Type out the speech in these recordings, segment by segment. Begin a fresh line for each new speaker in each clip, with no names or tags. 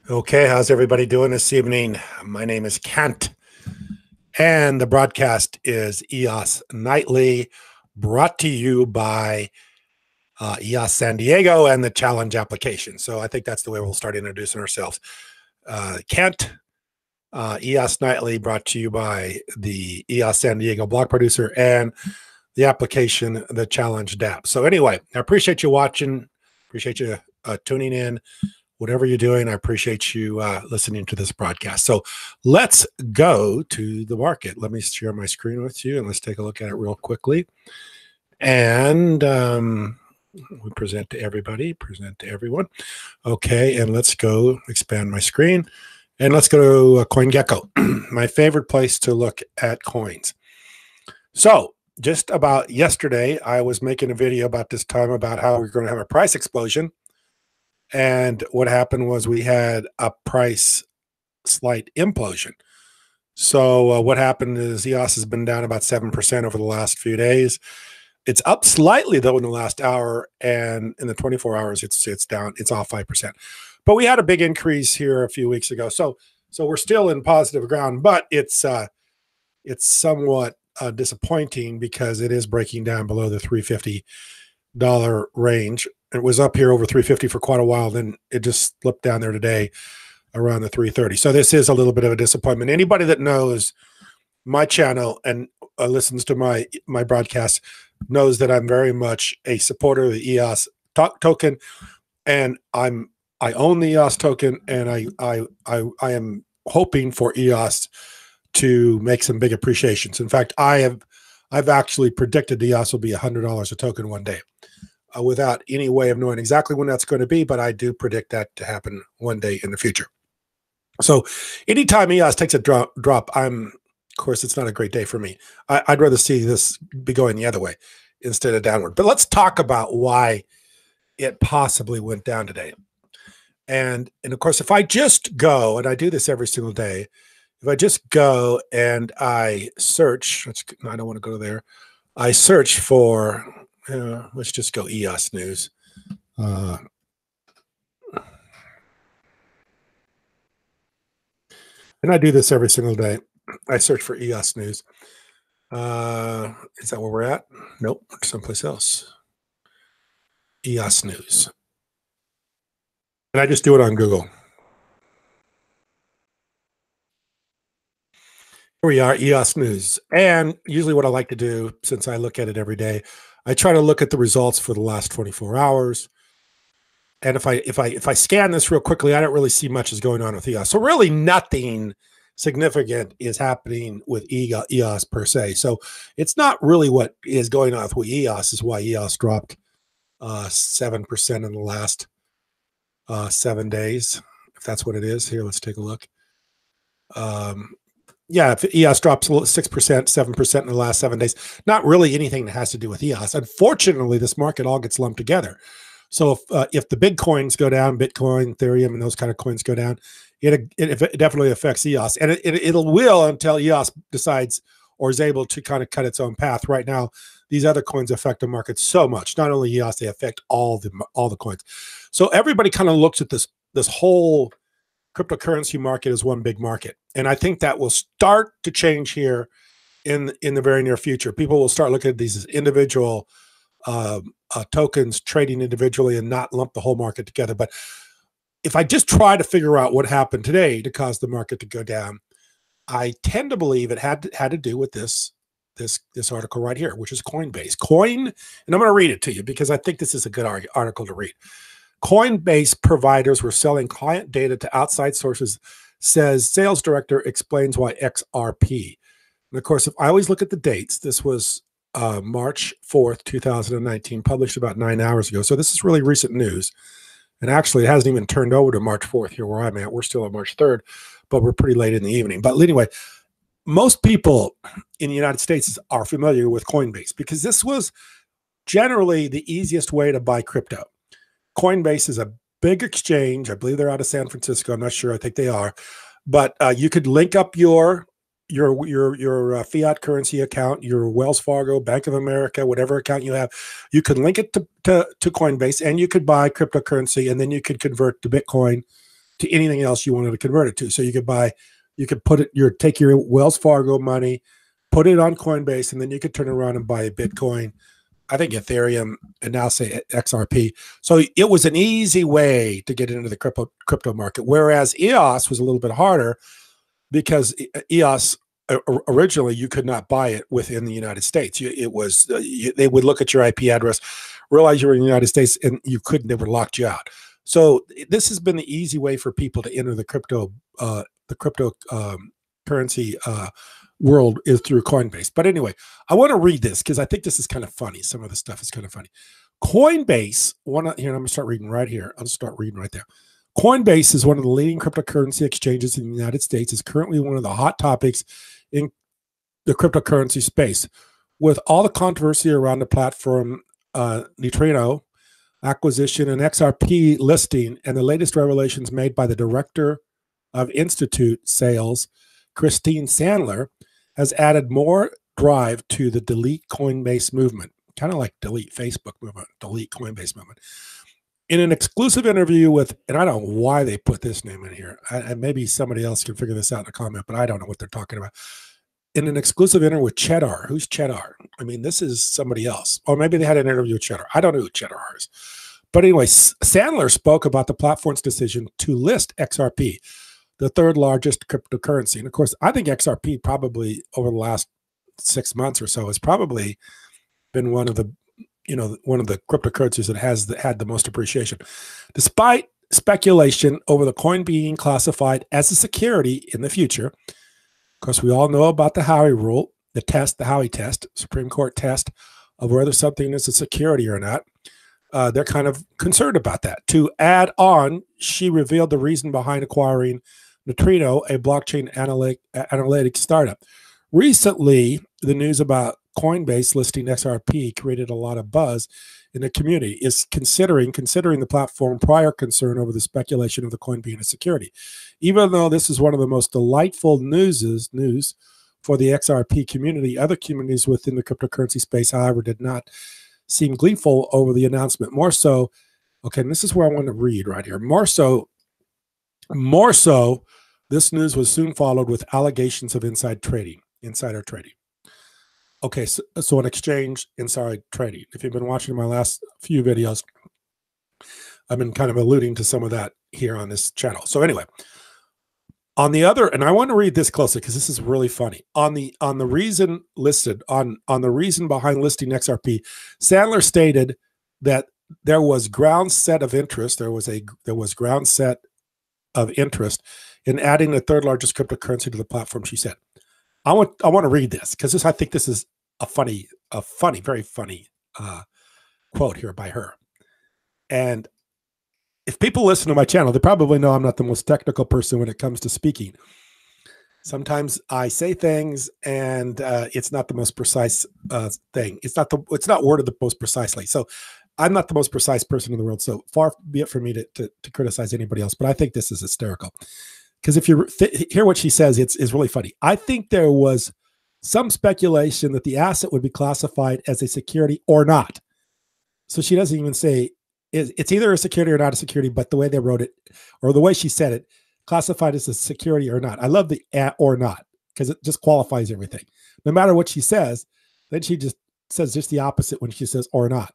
Okay, how's everybody doing this evening? My name is Kent, and the broadcast is EOS Nightly, brought to you by EOS San Diego and the Challenge application. So I think that's the way we'll start introducing ourselves. Kent, EOS Nightly, brought to you by the EOS San Diego blog producer and the application, the Challenge DApp. So anyway, I appreciate you watching, appreciate you tuning in. Whatever you're doing, I appreciate you listening to this broadcast. So let's go to the market. Let me share my screen with you, and let's take a look at it real quickly. And we present to everybody, present to everyone. Okay, and let's go expand my screen. And let's go to CoinGecko, my favorite place to look at coins. So just about yesterday, I was making a video about this time about how we're going to have a price explosion. And what happened was we had a price slight implosion. So what happened is EOS has been down about 7% over the last few days. It's up slightly, though, in the last hour, and in the 24 hours, it's down. It's off 5%. But we had a big increase here a few weeks ago. So we're still in positive ground, but it's somewhat disappointing because it is breaking down below the $350 range. It was up here over 350 for quite a while. Then it just slipped down there today around the 330. So this is a little bit of a disappointment. Anybody that knows my channel and listens to my broadcast knows that I'm very much a supporter of the EOS token, and I own the EOS token, and I am hoping for EOS to make some big appreciations. In fact, I've actually predicted EOS will be $100 a token one day. Without any way of knowing exactly when that's going to be, but I do predict that to happen one day in the future. So anytime EOS takes a drop, of course, it's not a great day for me. I'd rather see this be going the other way instead of downward. But let's talk about why it possibly went down today. And of course, if I just go, and I do this every single day, if I just go and I search, I don't want to go there. I search for... let's just go EOS News. And I do this every single day. I search for EOS News. Is that where we're at? Nope, someplace else. EOS News. And I just do it on Google. Here we are, EOS News. And usually what I like to do, since I look at it every day, I try to look at the results for the last 24 hours. And if I scan this real quickly, I don't really see much is going on with EOS. So really nothing significant is happening with EOS per se. So it's not really what is going on with EOS is why EOS dropped 7% in the last 7 days. If that's what it is. Here, let's take a look. Yeah, if EOS drops 6%, 7% in the last 7 days, not really anything that has to do with EOS. Unfortunately, this market all gets lumped together. So if the big coins go down, Bitcoin, Ethereum, and those kind of coins go down, it definitely affects EOS. And it will until EOS decides or is able to kind of cut its own path. Right now, these other coins affect the market so much. Not only EOS, they affect all the coins. So everybody kind of looks at this whole cryptocurrency market is one big market. And I think that will start to change here in the very near future. People will start looking at these as individual tokens, trading individually and not lump the whole market together. But if I just try to figure out what happened today to cause the market to go down, I tend to believe it had to do with this article right here, which is Coinbase. And I'm going to read it to you because I think this is a good article to read. Coinbase providers were selling client data to outside sources, says sales director explains why XRP. And of course, if I always look at the dates, this was March 4th, 2019, published about 9 hours ago. So this is really recent news. And actually, it hasn't even turned over to March 4th here where I'm at. We're still on March 3rd, but we're pretty late in the evening. But anyway, most people in the United States are familiar with Coinbase because this was generally the easiest way to buy crypto. Coinbase is a big exchange. I believe they're out of San Francisco. I'm not sure. I think they are. But you could link up your fiat currency account, your Wells Fargo, Bank of America, whatever account you have. You could link it to Coinbase, and you could buy cryptocurrency, and then you could convert to Bitcoin to anything else you wanted to convert it to. So you could put it, take your Wells Fargo money, put it on Coinbase, and then you could turn around and buy a Bitcoin, I think Ethereum, and now say XRP. So it was an easy way to get into the crypto market, whereas EOS was a little bit harder because EOS originally you could not buy it within the United States. It was they would look at your IP address, realize you were in the United States, and you couldn't. They would lock you out. So this has been the easy way for people to enter the cryptocurrency world is through Coinbase. But anyway, I want to read this because I think this is kind of funny. Some of the stuff is kind of funny. Coinbase, here, I'm going to start reading right here. I'll start reading right there. Coinbase is one of the leading cryptocurrency exchanges in the United States. It's currently one of the hot topics in the cryptocurrency space. With all the controversy around the platform, Neutrino acquisition and XRP listing, and the latest revelations made by the director of Institute Sales, Christine Sandler, has added more drive to the delete Coinbase movement, kind of like delete Facebook movement, delete Coinbase movement. In an exclusive interview with, and I don't know why they put this name in here. Maybe somebody else can figure this out in a comment, but I don't know what they're talking about. In an exclusive interview with Cheddar. Who's Cheddar? I mean, this is somebody else. Or maybe they had an interview with Cheddar. I don't know who Cheddar is. But anyway, Sandler spoke about the platform's decision to list XRP, the third largest cryptocurrency. And of course, I think XRP probably over the last 6 months or so has probably been one of the cryptocurrencies that has had the most appreciation. Despite speculation over the coin being classified as a security in the future, of course, we all know about the Howey rule, the Howey test, Supreme Court test of whether something is a security or not. They're kind of concerned about that. To add on, she revealed the reason behind acquiring Neutrino, a blockchain analytics startup. Recently, the news about Coinbase listing XRP created a lot of buzz in the community. Is considering the platform prior concern over the speculation of the coin being a security. Even though this is one of the most delightful news for the XRP community, other communities within the cryptocurrency space, however, did not seem gleeful over the announcement. More so, okay, and this is where I want to read right here. More so, this news was soon followed with allegations of insider trading. Okay, so an exchange, insider trading. If you've been watching my last few videos, I've been kind of alluding to some of that here on this channel. So anyway, on the other, and I want to read this closely because this is really funny. On the reason listed, on the reason behind listing XRP, Sandler stated that there was ground set of interest. There was ground set of interest in adding the third largest cryptocurrency to the platform. She said, I want to read this because I think this is a very funny quote here by her. And if people listen to my channel, they probably know I'm not the most technical person when it comes to speaking. Sometimes I say things and it's not the most precise thing. It's not worded the most precisely. So I'm not the most precise person in the world. So far be it from me to criticize anybody else. But I think this is hysterical. Because if you hear what she says, it's really funny. I think there was some speculation that the asset would be classified as a security or not. So she doesn't even say it's either a security or not a security, but the way they wrote it or the way she said it, classified as a security or not. I love the or not because it just qualifies everything. No matter what she says, then she just says just the opposite when she says or not.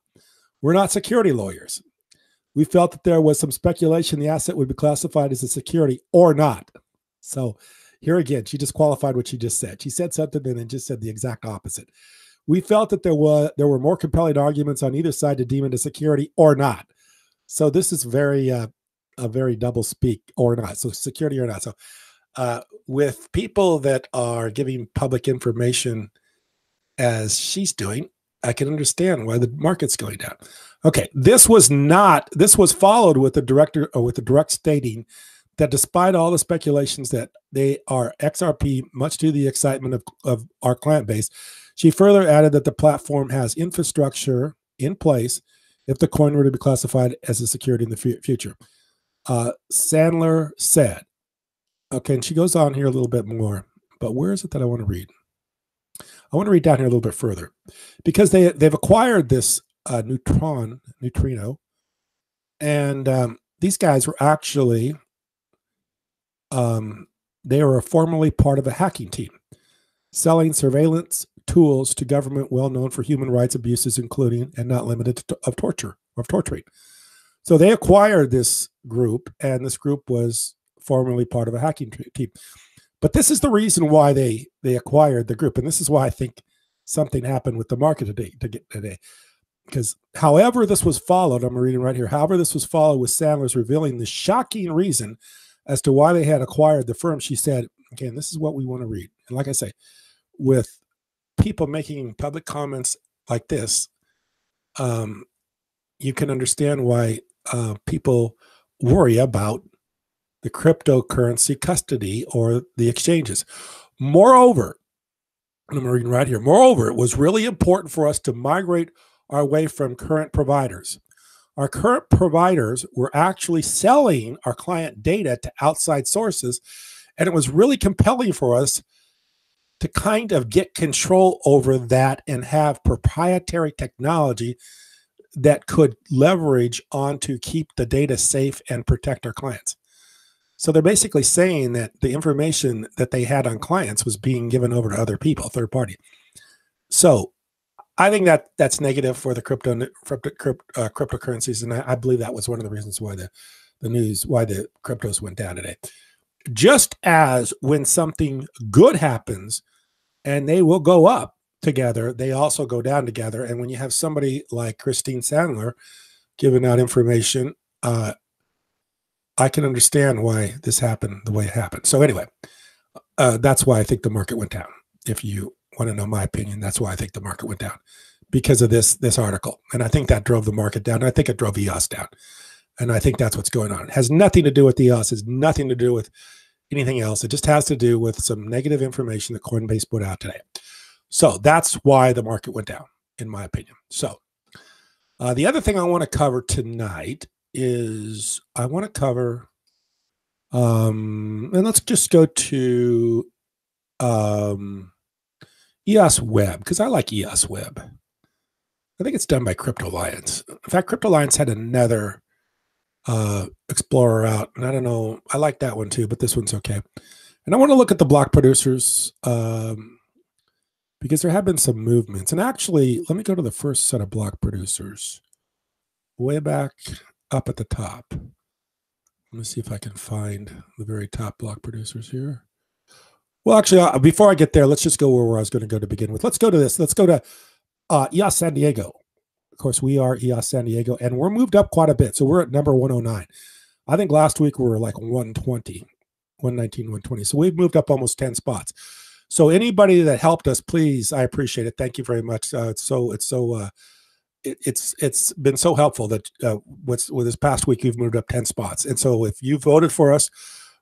We're not security lawyers. We felt that there was some speculation the asset would be classified as a security or not. So here again, she just qualified what she just said. She said something and then just said the exact opposite. We felt that there were more compelling arguments on either side to deem it a security or not. So this is a very double speak or not. So security or not. So with people that are giving public information as she's doing, I can understand why the market's going down. Okay, this was followed with the direct stating that despite all the speculations that they are XRP, much to the excitement of our client base, she further added that the platform has infrastructure in place if the coin were to be classified as a security in the future. Sandler said, okay, and she goes on here a little bit more, but where is it that I want to read? I want to read down here a little bit further because they've acquired this Neutrino, and these guys were actually they were formerly part of a hacking team, selling surveillance tools to government well known for human rights abuses, including and not limited to of torturing. So they acquired this group, and this group was formerly part of a hacking team. But this is the reason why they acquired the group, and this is why I think something happened with the market today. Because however this was followed, I'm reading right here, however this was followed with Sandler's revealing the shocking reason as to why they had acquired the firm. She said, okay, and this is what we want to read. And like I say, with people making public comments like this, you can understand why people worry about the cryptocurrency custody or the exchanges. Moreover, and I'm reading right here, moreover, it was really important for us to migrate our way from current providers. Our current providers were actually selling our client data to outside sources, and it was really compelling for us to kind of get control over that and have proprietary technology that could leverage on to keep the data safe and protect our clients. So they're basically saying that the information that they had on clients was being given over to other people, third party. So I think that that's negative for the cryptocurrencies, and I believe that was one of the reasons why the cryptos went down today. Just as when something good happens, and they will go up together, they also go down together. And when you have somebody like Christine Sandler giving out information, I can understand why this happened the way it happened. So anyway, that's why I think the market went down. If you want to know my opinion, that's why I think the market went down, because of this article. And I think that drove the market down. I think it drove EOS down. And I think that's what's going on. It has nothing to do with EOS. It has nothing to do with anything else. It just has to do with some negative information that Coinbase put out today. So that's why the market went down, in my opinion. So the other thing I want to cover tonight is I want to cover, and let's just go to EOS Web, because I like EOS Web. I think it's done by Crypto Alliance. In fact, Crypto Alliance had another Explorer out, and I don't know, I like that one too, but this one's okay. And I want to look at the block producers because there have been some movements. And actually, let me go to the first set of block producers, way back up at the top. Let me see if I can find the very top block producers here. Well, actually, before I get there, let's just go where I was going to go to begin with. Let's go to this. Let's go to EOS San Diego. Of course, we are EOS San Diego, and we're moved up quite a bit. So we're at number 109. I think last week we were like 120, 119, 120. So we've moved up almost 10 spots. So anybody that helped us, please, I appreciate it. Thank you very much. It's been so helpful that with this past week we've moved up 10 spots. And so if you voted for us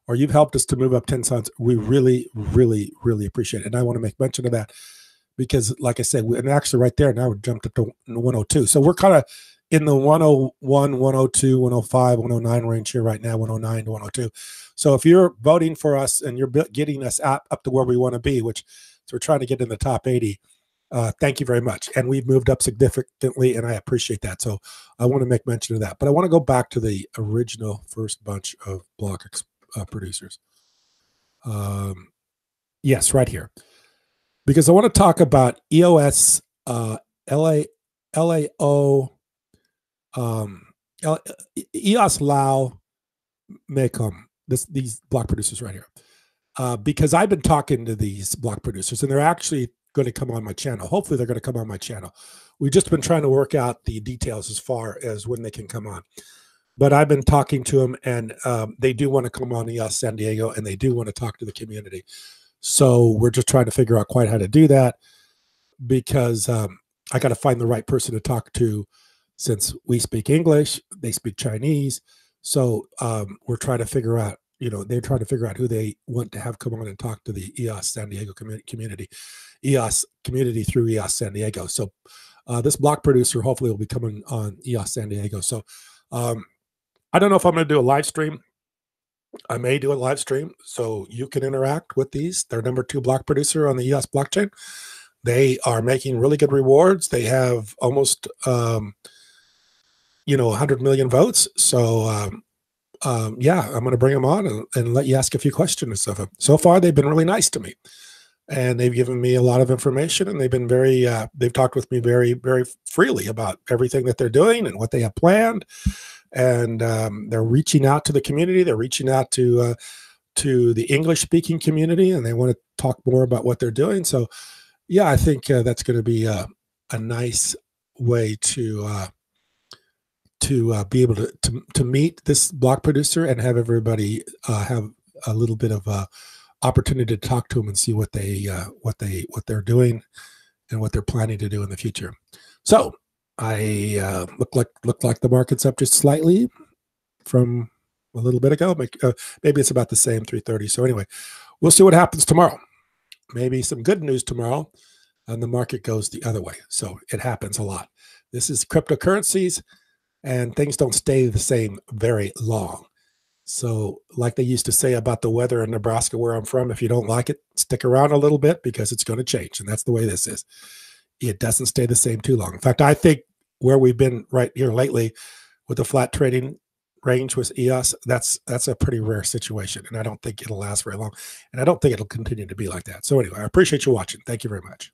or you've helped us to move up 10 spots, we really, really, really appreciate it. And I want to make mention of that because, like I said, and actually right there now we jumped up to 102. So we're kind of in the 101, 102, 105, 109 range here right now, 109 to 102. So if you're voting for us and you're getting us up to where we want to be, which so we're trying to get in the top 80, thank you very much. And we've moved up significantly, and I appreciate that. So I want to make mention of that. But I want to go back to the original first bunch of block producers. Yes, right here. Because I want to talk about EOS, LAO, EOS Lao, Mecom, these block producers right here. Because I've been talking to these block producers, and they're actually going to come on my channel. Hopefully they're going to come on my channel. We've just been trying to work out the details as far as when they can come on. But I've been talking to them, and they do want to come on EOS San Diego, and they do want to talk to the community. So we're just trying to figure out quite how to do that, because I got to find the right person to talk to, since we speak English, they speak Chinese. So we're trying to figure out, they're trying to figure out who they want to have come on and talk to the EOS San Diego community, EOS community through EOS San Diego. So this block producer hopefully will be coming on EOS San Diego. So I don't know if I'm going to do a live stream. I may do a live stream so you can interact with these. They're number 2 block producer on the EOS blockchain. They are making really good rewards. They have almost, 100 million votes. So yeah, I'm going to bring them on and let you ask a few questions of them. So far, they've been really nice to me, and they've given me a lot of information, and they've been they've talked with me very, very freely about everything that they're doing and what they have planned. And they're reaching out to the community. They're reaching out to the English-speaking community, and they want to talk more about what they're doing. So, yeah, I think that's going to be a nice way to be able to meet this block producer and have everybody have a little bit of opportunity to talk to them and see what they're doing and what they're planning to do in the future. So I look like the market's up just slightly from a little bit ago. Maybe it's about the same, 330. So anyway, we'll see what happens tomorrow. Maybe some good news tomorrow, and the market goes the other way. So it happens a lot. This is cryptocurrencies, and things don't stay the same very long. So like they used to say about the weather in Nebraska, where I'm from, if you don't like it, stick around a little bit because it's going to change. And that's the way this is. It doesn't stay the same too long. In fact, I think where we've been right here lately with the flat trading range with EOS, that's a pretty rare situation. And I don't think it'll last very long. And I don't think it'll continue to be like that. So anyway, I appreciate you watching. Thank you very much.